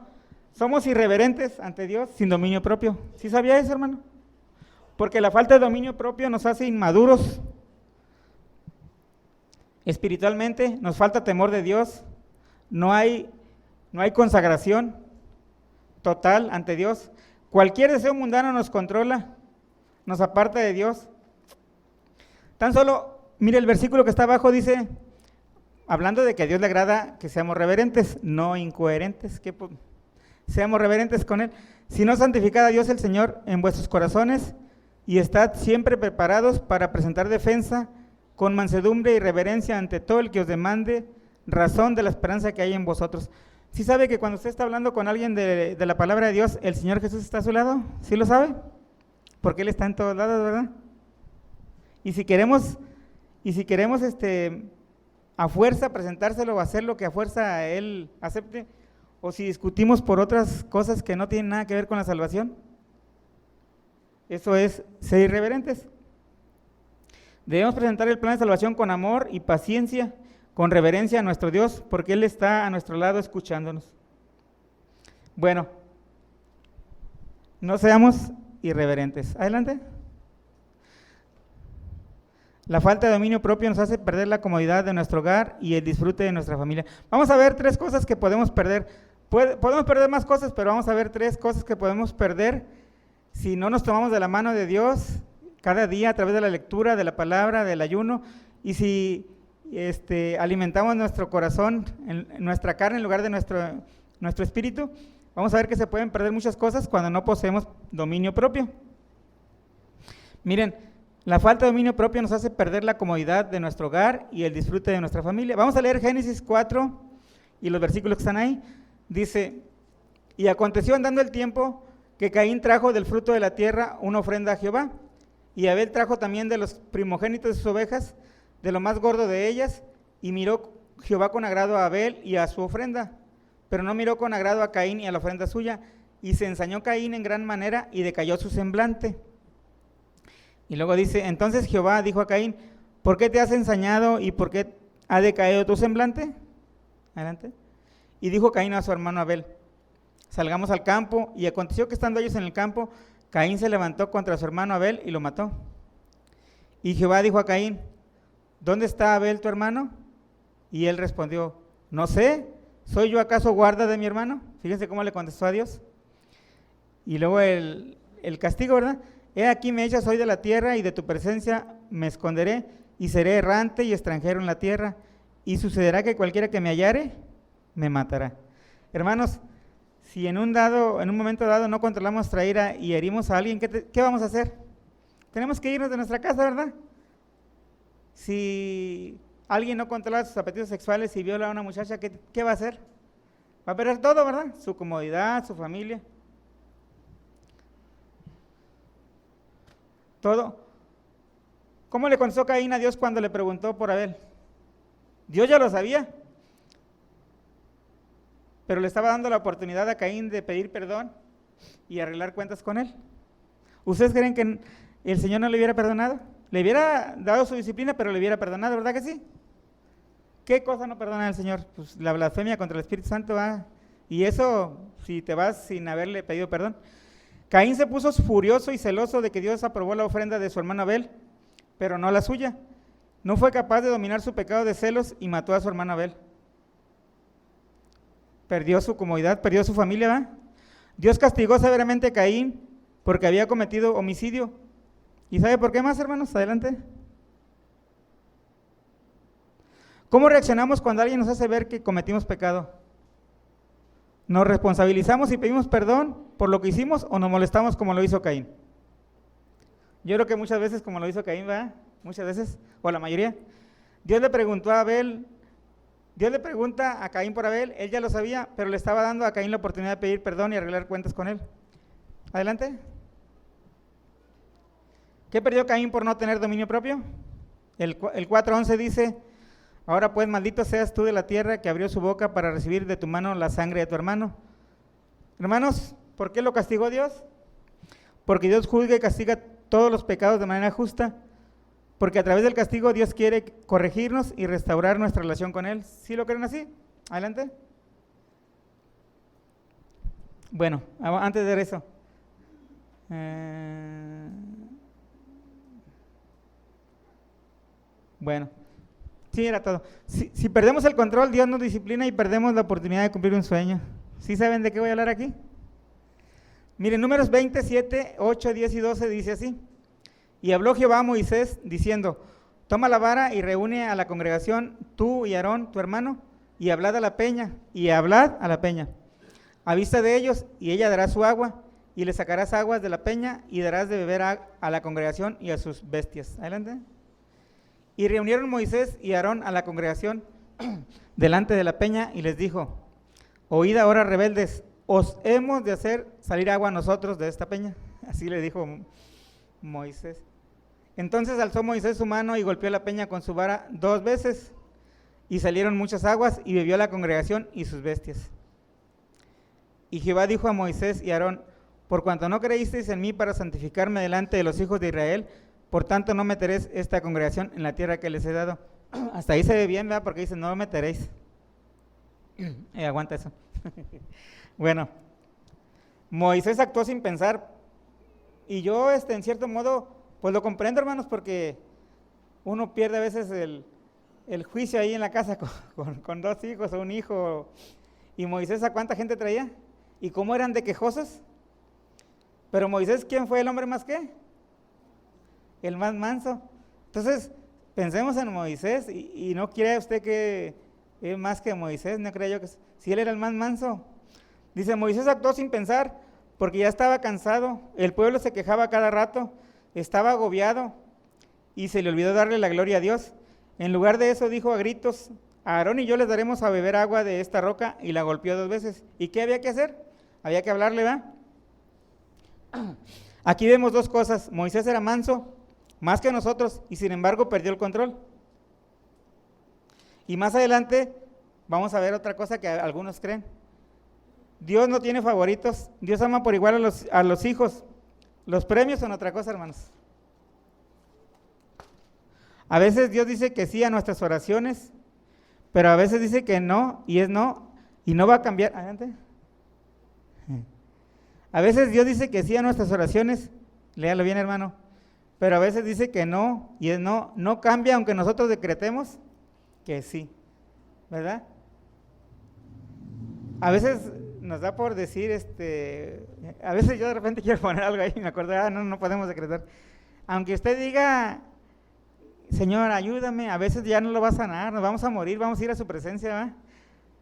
Somos irreverentes ante Dios sin dominio propio. ¿Sí sabía eso, hermano? Porque la falta de dominio propio nos hace inmaduros espiritualmente, nos falta temor de Dios, no hay consagración total ante Dios. Cualquier deseo mundano nos controla, nos aparta de Dios. Tan solo, mire el versículo que está abajo, dice, hablando de que a Dios le agrada que seamos reverentes, no incoherentes, que seamos reverentes con Él. Si no, santificad a Dios el Señor en vuestros corazones y estad siempre preparados para presentar defensa con mansedumbre y reverencia ante todo el que os demande razón de la esperanza que hay en vosotros. ¿Sí sabe que cuando usted está hablando con alguien de la palabra de Dios, el Señor Jesús está a su lado? ¿Sí lo sabe? Porque Él está en todos lados, ¿verdad? Y si queremos a fuerza presentárselo o hacer lo que a fuerza Él acepte, o si discutimos por otras cosas que no tienen nada que ver con la salvación, eso es ser irreverentes. Debemos presentar el plan de salvación con amor y paciencia, con reverencia a nuestro Dios, porque Él está a nuestro lado escuchándonos. Bueno, no seamos irreverentes. Adelante. La falta de dominio propio nos hace perder la comodidad de nuestro hogar y el disfrute de nuestra familia. Vamos a ver 3 cosas que podemos perder. Podemos perder más cosas, pero vamos a ver 3 cosas que podemos perder si no nos tomamos de la mano de Dios cada día a través de la lectura, de la palabra, del ayuno, y si alimentamos nuestro corazón, nuestra carne en lugar de nuestro espíritu. Vamos a ver que se pueden perder muchas cosas cuando no poseemos dominio propio. Miren, la falta de dominio propio nos hace perder la comodidad de nuestro hogar y el disfrute de nuestra familia. Vamos a leer Génesis 4 y los versículos que están ahí. Dice, y aconteció andando el tiempo que Caín trajo del fruto de la tierra una ofrenda a Jehová, y Abel trajo también de los primogénitos de sus ovejas, de lo más gordo de ellas, y miró Jehová con agrado a Abel y a su ofrenda, pero no miró con agrado a Caín y a la ofrenda suya, y se ensañó Caín en gran manera y decayó su semblante. Y luego dice, entonces Jehová dijo a Caín, ¿por qué te has ensañado y por qué ha decaído tu semblante? Adelante. Y dijo Caín a su hermano Abel, salgamos al campo, y aconteció que estando ellos en el campo, Caín se levantó contra su hermano Abel y lo mató. Y Jehová dijo a Caín, ¿dónde está Abel tu hermano? Y él respondió, no sé, ¿soy yo acaso guarda de mi hermano? Fíjense cómo le contestó a Dios. Y luego el castigo, ¿verdad? He aquí me echas hoy de la tierra y de tu presencia me esconderé y seré errante y extranjero en la tierra, y sucederá que cualquiera que me hallare me matará. Hermanos, si en un momento dado no controlamos nuestra ira y herimos a alguien, ¿qué vamos a hacer? Tenemos que irnos de nuestra casa, ¿verdad? Si alguien no controla sus apetitos sexuales y viola a una muchacha, ¿qué va a hacer? Va a perder todo, ¿verdad? Su comodidad, su familia. Todo. ¿Cómo le contestó Caín a Dios cuando le preguntó por Abel? Dios ya lo sabía, pero le estaba dando la oportunidad a Caín de pedir perdón y arreglar cuentas con él. ¿Ustedes creen que el Señor no le hubiera perdonado? Le hubiera dado su disciplina, pero le hubiera perdonado, ¿verdad que sí? ¿Qué cosa no perdona el Señor? Pues la blasfemia contra el Espíritu Santo, y eso si te vas sin haberle pedido perdón. Caín se puso furioso y celoso de que Dios aprobó la ofrenda de su hermano Abel, pero no la suya. No fue capaz de dominar su pecado de celos y mató a su hermano Abel. Perdió su comodidad, perdió su familia, ¿verdad? Dios castigó severamente a Caín porque había cometido homicidio. ¿Y sabe por qué más, hermanos? Adelante. ¿Cómo reaccionamos cuando alguien nos hace ver que cometimos pecado? ¿Nos responsabilizamos y pedimos perdón por lo que hicimos o nos molestamos como lo hizo Caín? Yo creo que muchas veces como lo hizo Caín, ¿verdad? Muchas veces, o la mayoría. Dios le preguntó a Abel, Dios le pregunta a Caín por Abel, él ya lo sabía, pero le estaba dando a Caín la oportunidad de pedir perdón y arreglar cuentas con él. Adelante. ¿Qué perdió Caín por no tener dominio propio? El 4:11 dice, ahora pues maldito seas tú de la tierra que abrió su boca para recibir de tu mano la sangre de tu hermano. Hermanos, ¿por qué lo castigó Dios? Porque Dios juzga y castiga todos los pecados de manera justa, porque a través del castigo Dios quiere corregirnos y restaurar nuestra relación con Él. ¿Sí lo creen así? Adelante. Bueno, antes de eso, bueno, sí, era todo. Si perdemos el control, Dios nos disciplina y perdemos la oportunidad de cumplir un sueño. ¿Sí saben de qué voy a hablar aquí? Miren, Números 27, 8, 10 y 12 dice así. Y habló Jehová a Moisés diciendo, toma la vara y reúne a la congregación, tú y Aarón, tu hermano, y hablad a la peña, a vista de ellos, y ella dará su agua, y le sacarás aguas de la peña, y darás de beber a la congregación y a sus bestias. Adelante. Y reunieron Moisés y Aarón a la congregación delante de la peña, y les dijo, oíd ahora, rebeldes, os hemos de hacer salir agua nosotros de esta peña. Así le dijo Moisés. Entonces alzó Moisés su mano y golpeó la peña con su vara 2 veces, y salieron muchas aguas, y bebió la congregación y sus bestias. Y Jehová dijo a Moisés y a Aarón, por cuanto no creísteis en mí para santificarme delante de los hijos de Israel, por tanto no meteréis esta congregación en la tierra que les he dado. Hasta ahí se ve bien, ¿verdad? Porque dice, no meteréis. Aguanta eso. Bueno, Moisés actuó sin pensar. Y yo, en cierto modo, pues lo comprendo, hermanos, porque uno pierde a veces el juicio ahí en la casa con 2 hijos o un hijo. Y Moisés, ¿a cuánta gente traía? ¿Y cómo eran de quejosos? Pero Moisés, ¿quién fue el hombre más qué? El más manso. Entonces, pensemos en Moisés y no crea usted que es más que Moisés, no crea yo que si él era el más manso. Dice, Moisés actuó sin pensar porque ya estaba cansado, el pueblo se quejaba cada rato, estaba agobiado y se le olvidó darle la gloria a Dios. En lugar de eso dijo a gritos, a Aarón y yo les daremos a beber agua de esta roca, y la golpeó 2 veces. ¿Y qué había que hacer? Había que hablarle, ¿va? Aquí vemos 2 cosas. Moisés era manso, más que nosotros, y sin embargo perdió el control. Y más adelante vamos a ver otra cosa que algunos creen. Dios no tiene favoritos, Dios ama por igual a los hijos. Los premios son otra cosa, hermanos. A veces Dios dice que sí a nuestras oraciones, pero a veces dice que no, y es no, y no va a cambiar. Adelante. A veces Dios dice que sí a nuestras oraciones, léalo bien, hermano, pero a veces dice que no, y es no, no cambia aunque nosotros decretemos que sí, ¿verdad? A veces nos da por decir, a veces yo de repente quiero poner algo ahí y me acuerdo, no podemos decretar. Aunque usted diga, Señor, ayúdame, a veces ya no lo va a sanar, nos vamos a morir, vamos a ir a su presencia, ¿verdad?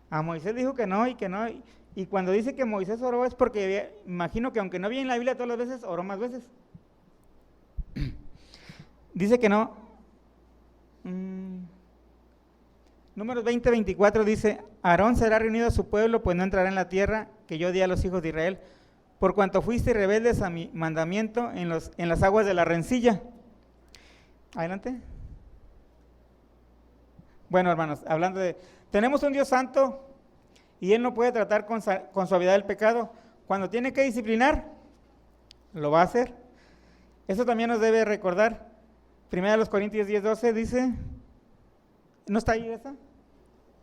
A Moisés dijo que no, y cuando dice que Moisés oró es porque imagino que aunque no viene en la Biblia todas las veces, oró más veces. Dice que no. Números 20-24 dice, Aarón será reunido a su pueblo, pues no entrará en la tierra que yo di a los hijos de Israel, por cuanto fuiste rebeldes a mi mandamiento en las aguas de la rencilla. Adelante. Bueno, hermanos, hablando tenemos un Dios santo y Él no puede tratar con suavidad el pecado. Cuando tiene que disciplinar, lo va a hacer. Eso también nos debe recordar. 1 Corintios 10:12 dice, ¿no está ahí esa?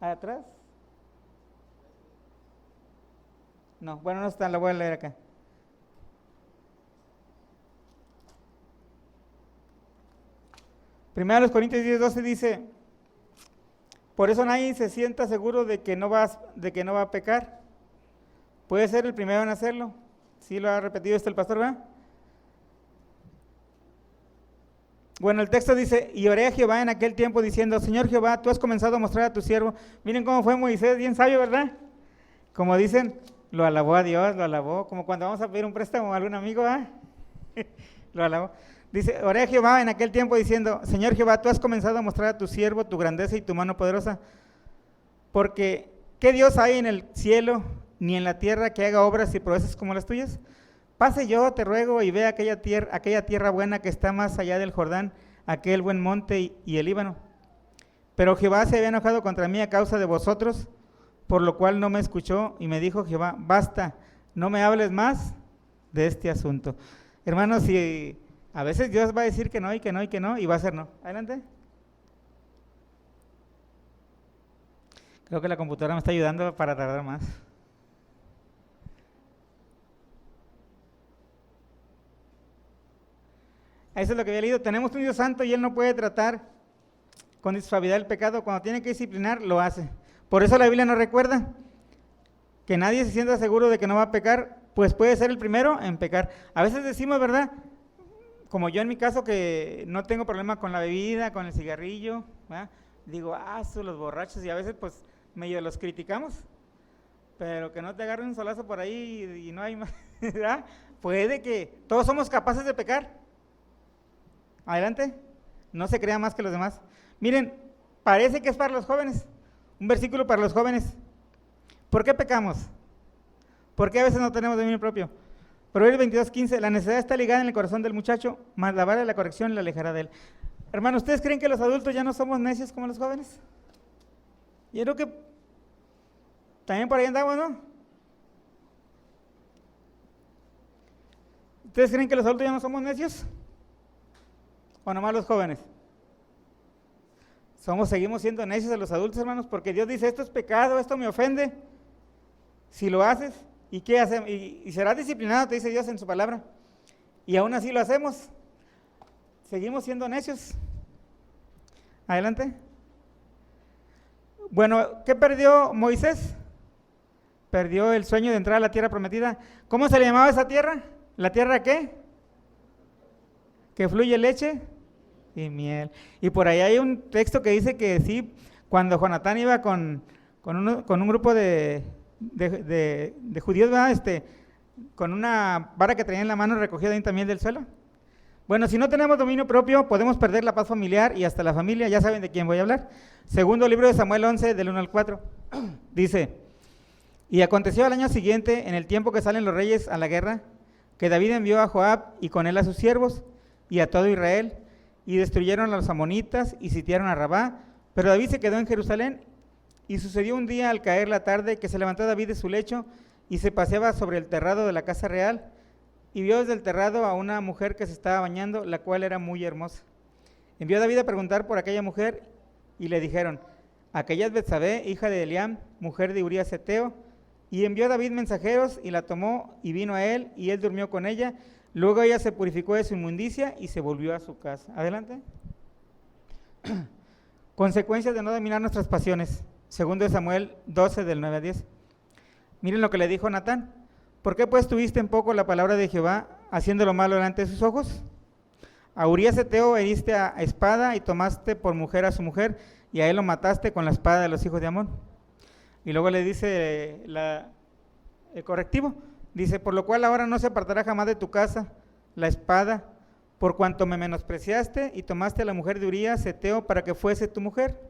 ¿Atrás? No, bueno, no está, la voy a leer acá. Primero Corintios 10:12 dice, por eso nadie se sienta seguro de que no va a pecar. Puede ser el primero en hacerlo. Sí lo ha repetido el pastor, ¿verdad? Bueno, el texto dice, y oré a Jehová en aquel tiempo diciendo, Señor Jehová, tú has comenzado a mostrar a tu siervo. Miren cómo fue Moisés, bien sabio, ¿verdad? Como dicen, lo alabó a Dios, lo alabó, como cuando vamos a pedir un préstamo a algún amigo, ¿verdad? Lo alabó. Dice, oré a Jehová en aquel tiempo diciendo, Señor Jehová, tú has comenzado a mostrar a tu siervo tu grandeza y tu mano poderosa, porque ¿qué Dios hay en el cielo ni en la tierra que haga obras y proezas como las tuyas? Pase yo, te ruego, y ve aquella tierra buena que está más allá del Jordán, aquel buen monte y el Líbano. Pero Jehová se había enojado contra mí a causa de vosotros, por lo cual no me escuchó, y me dijo Jehová, basta, no me hables más de este asunto. Hermanos, si a veces Dios va a decir que no, y que no, y que no, y va a ser no. Adelante. Creo que la computadora me está ayudando para tardar más. Eso es lo que había leído. Tenemos un Dios santo y Él no puede tratar con suavidad el pecado. Cuando tiene que disciplinar, lo hace. Por eso la Biblia nos recuerda que nadie se sienta seguro de que no va a pecar, pues puede ser el primero en pecar. A veces decimos, ¿verdad? Como yo en mi caso, que no tengo problema con la bebida, con el cigarrillo, ¿verdad? Digo, son los borrachos, y a veces pues medio los criticamos, pero que no te agarren un solazo por ahí y no hay más, ¿verdad? Puede que todos somos capaces de pecar. Adelante, no se crea más que los demás. Miren, parece que es para los jóvenes, un versículo para los jóvenes. ¿Por qué pecamos? ¿Por qué a veces no tenemos dominio propio? Proverbios 22:15, la necedad está ligada en el corazón del muchacho, mas la vara de la corrección la alejará de él. Hermano, ¿ustedes creen que los adultos ya no somos necios como los jóvenes? Yo creo que también por ahí andamos, ¿no? ¿Ustedes creen que los adultos ya no somos necios? ¿O nomás los jóvenes? Seguimos siendo necios de los adultos, hermanos, porque Dios dice, esto es pecado, esto me ofende. Si lo haces, ¿Y qué hacemos? Y serás disciplinado, te dice Dios en su palabra. Y aún así lo hacemos. Seguimos siendo necios. Adelante. Bueno, ¿qué perdió Moisés? Perdió el sueño de entrar a la tierra prometida. ¿Cómo se le llamaba esa tierra? ¿La tierra qué? Que fluye leche y miel. Y por ahí hay un texto que dice que sí, cuando Jonatán iba con un grupo de judíos, ¿verdad? Con una vara que traía en la mano, recogía de ahí también del suelo. Bueno, si no tenemos dominio propio, podemos perder la paz familiar y hasta la familia. Ya saben de quién voy a hablar. Segundo libro de Samuel 11, del 1 al 4. Dice: y aconteció al año siguiente, en el tiempo que salen los reyes a la guerra, que David envió a Joab y con él a sus siervos y a todo Israel, y destruyeron a los amonitas y sitiaron a Rabá, pero David se quedó en Jerusalén. Y sucedió un día al caer la tarde que se levantó David de su lecho y se paseaba sobre el terrado de la casa real, y vio desde el terrado a una mujer que se estaba bañando, la cual era muy hermosa. Envió David a preguntar por aquella mujer, y le dijeron: aquella es Betsabé, hija de Eliam, mujer de Urías Heteo. Y envió David mensajeros, y la tomó, y vino a él, y él durmió con ella. Luego ella se purificó de su inmundicia, y se volvió a su casa. Adelante. Consecuencias de no dominar nuestras pasiones. Segundo de Samuel 12, del 9 a 10. Miren lo que le dijo Natán: ¿por qué pues tuviste en poco la palabra de Jehová, haciendo lo malo delante de sus ojos? A Urías Heteo heriste a espada y tomaste por mujer a su mujer, y a él lo mataste con la espada de los hijos de Amón. Y luego le dice el correctivo, dice: por lo cual ahora no se apartará jamás de tu casa la espada, por cuanto me menospreciaste y tomaste a la mujer de Urías Heteo para que fuese tu mujer.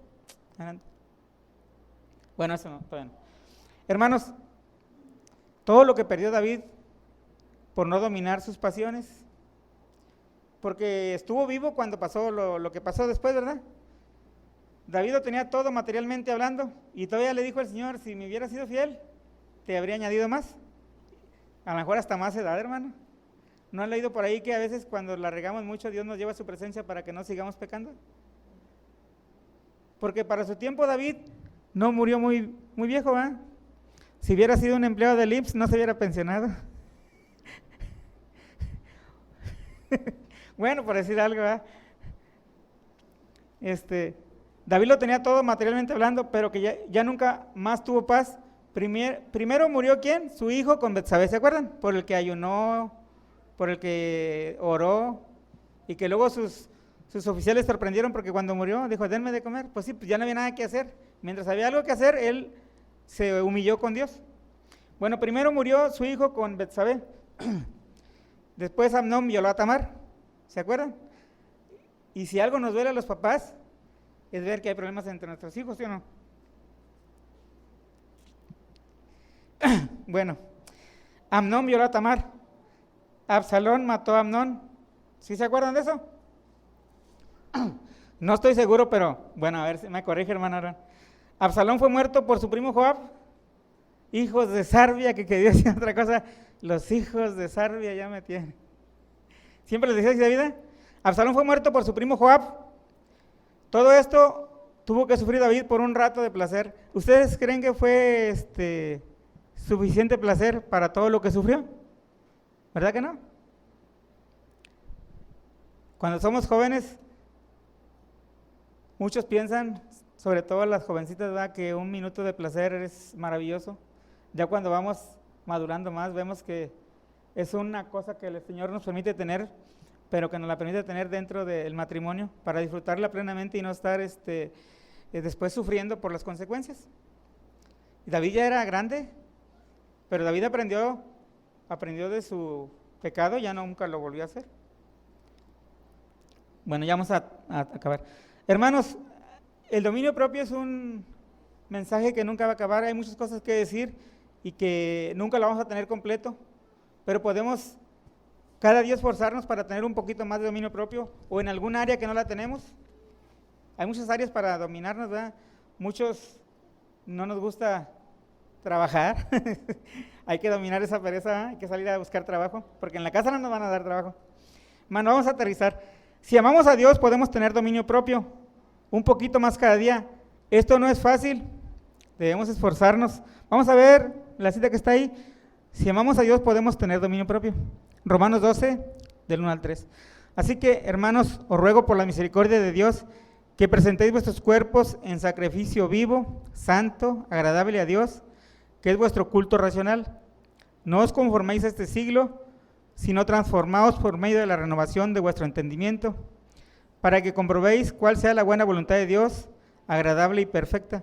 Bueno, eso no, todavía no. Hermanos, todo lo que perdió David por no dominar sus pasiones, porque estuvo vivo cuando pasó lo que pasó después, ¿verdad? David lo tenía todo materialmente hablando, y todavía le dijo al Señor: si me hubiera sido fiel, te habría añadido más. A lo mejor hasta más edad, hermano. ¿No han leído por ahí que a veces cuando la regamos mucho, Dios nos lleva a su presencia para que no sigamos pecando? Porque para su tiempo David no murió muy viejo, ¿verdad? Si hubiera sido un empleado del IMSS, no se hubiera pensionado. Bueno, por decir algo, ¿verdad? David lo tenía todo materialmente hablando, pero que ya nunca más tuvo paz. Primero murió ¿quién? Su hijo con Betsabé, ¿se acuerdan? Por el que ayunó, por el que oró, y que luego sus oficiales sorprendieron porque cuando murió dijo: denme de comer. Pues sí, pues ya no había nada que hacer. Mientras había algo que hacer, él se humilló con Dios. Bueno, primero murió su hijo con Betsabé. Después Amnón violó a Tamar, ¿se acuerdan? Y si algo nos duele a los papás, es ver que hay problemas entre nuestros hijos, ¿sí o no? Bueno, Amnón violó a Tamar. Absalón mató a Amnón. ¿Sí se acuerdan de eso? No estoy seguro, pero bueno, a ver si me corrige, hermano. Absalón fue muerto por su primo Joab. Hijos de Sarbia, que quería decir otra cosa. Los hijos de Sarbia ya me tienen. ¿Siempre les decía así de vida? Absalón fue muerto por su primo Joab. Todo esto tuvo que sufrir David por un rato de placer. ¿Ustedes creen que fue suficiente placer para todo lo que sufrió? ¿Verdad que no? Cuando somos jóvenes, muchos piensan, sobre todo las jovencitas, ¿verdad?, que un minuto de placer es maravilloso. Ya cuando vamos madurando más, vemos que es una cosa que el Señor nos permite tener, pero que nos la permite tener dentro del matrimonio para disfrutarla plenamente y no estar después sufriendo por las consecuencias. Y David ya era grande, pero David aprendió de su pecado, ya nunca lo volvió a hacer. Bueno, ya vamos a acabar. Hermanos, el dominio propio es un mensaje que nunca va a acabar. Hay muchas cosas que decir y que nunca lo vamos a tener completo, pero podemos cada día esforzarnos para tener un poquito más de dominio propio, o en algún área que no la tenemos. Hay muchas áreas para dominarnos, ¿verdad? Muchos no nos gusta trabajar. Hay que dominar esa pereza, hay que salir a buscar trabajo, porque en la casa no nos van a dar trabajo. Mano, vamos a aterrizar. Si amamos a Dios, podemos tener dominio propio, un poquito más cada día. Esto no es fácil, debemos esforzarnos. Vamos a ver la cita que está ahí. Si amamos a Dios podemos tener dominio propio. Romanos 12, del 1 al 3. Así que, hermanos, os ruego por la misericordia de Dios que presentéis vuestros cuerpos en sacrificio vivo, santo, agradable a Dios, que es vuestro culto racional. No os conforméis a este siglo, sino transformaos por medio de la renovación de vuestro entendimiento, para que comprobéis cuál sea la buena voluntad de Dios, agradable y perfecta.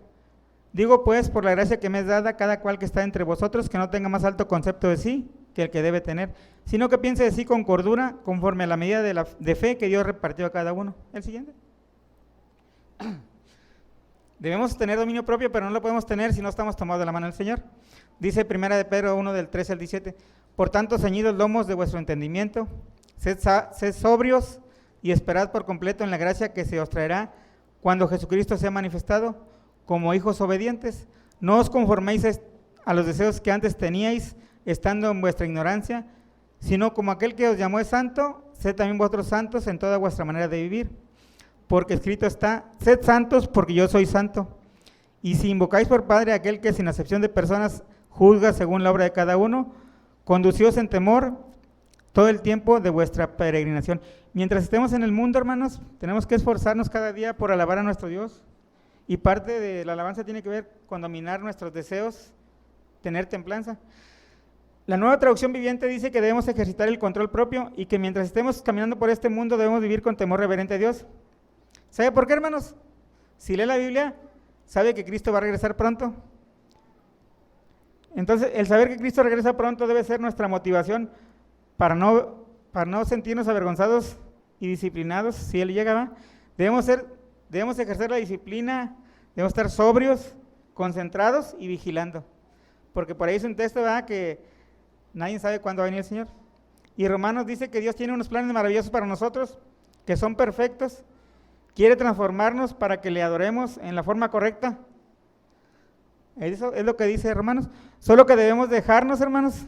Digo pues, por la gracia que me es dada, cada cual que está entre vosotros, que no tenga más alto concepto de sí que el que debe tener, sino que piense de sí con cordura, conforme a la medida de fe que Dios repartió a cada uno. El siguiente. Debemos tener dominio propio, pero no lo podemos tener si no estamos tomados de la mano del Señor. Dice 1 de Pedro 1, del 13 al 17, por tanto, ceñidos lomos de vuestro entendimiento, sed sobrios y esperad por completo en la gracia que se os traerá cuando Jesucristo sea manifestado, como hijos obedientes. No os conforméis a los deseos que antes teníais, estando en vuestra ignorancia, sino como aquel que os llamó es santo, sed también vosotros santos en toda vuestra manera de vivir. Porque escrito está, sed santos porque yo soy santo. Y si invocáis por Padre a aquel que sin acepción de personas juzga según la obra de cada uno, conducíos en temor todo el tiempo de vuestra peregrinación. Mientras estemos en el mundo, hermanos, tenemos que esforzarnos cada día por alabar a nuestro Dios. Y parte de la alabanza tiene que ver con dominar nuestros deseos, tener templanza. La Nueva Traducción Viviente dice que debemos ejercitar el control propio y que mientras estemos caminando por este mundo debemos vivir con temor reverente a Dios. ¿Sabe por qué, hermanos? Si lee la Biblia, sabe que Cristo va a regresar pronto. Entonces, el saber que Cristo regresa pronto debe ser nuestra motivación para no sentirnos avergonzados y disciplinados si Él llega, ¿va? Debemos ejercer la disciplina, debemos estar sobrios, concentrados y vigilando. Porque por ahí es un texto, ¿verdad?, que nadie sabe cuándo va a venir el Señor. Y Romanos dice que Dios tiene unos planes maravillosos para nosotros, que son perfectos. Quiere transformarnos para que le adoremos en la forma correcta. Eso es lo que dice Romanos. Solo que debemos dejarnos, hermanos.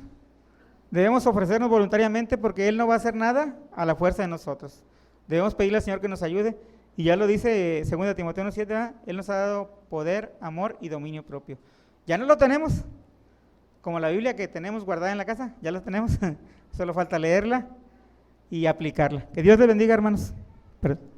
Debemos ofrecernos voluntariamente porque Él no va a hacer nada a la fuerza de nosotros. Debemos pedirle al Señor que nos ayude. Y ya lo dice 2 Timoteo 1:7, ¿verdad? Él nos ha dado poder, amor y dominio propio. Ya no lo tenemos. Como la Biblia que tenemos guardada en la casa, ya la tenemos. Solo falta leerla y aplicarla. Que Dios les bendiga, hermanos. Perdón.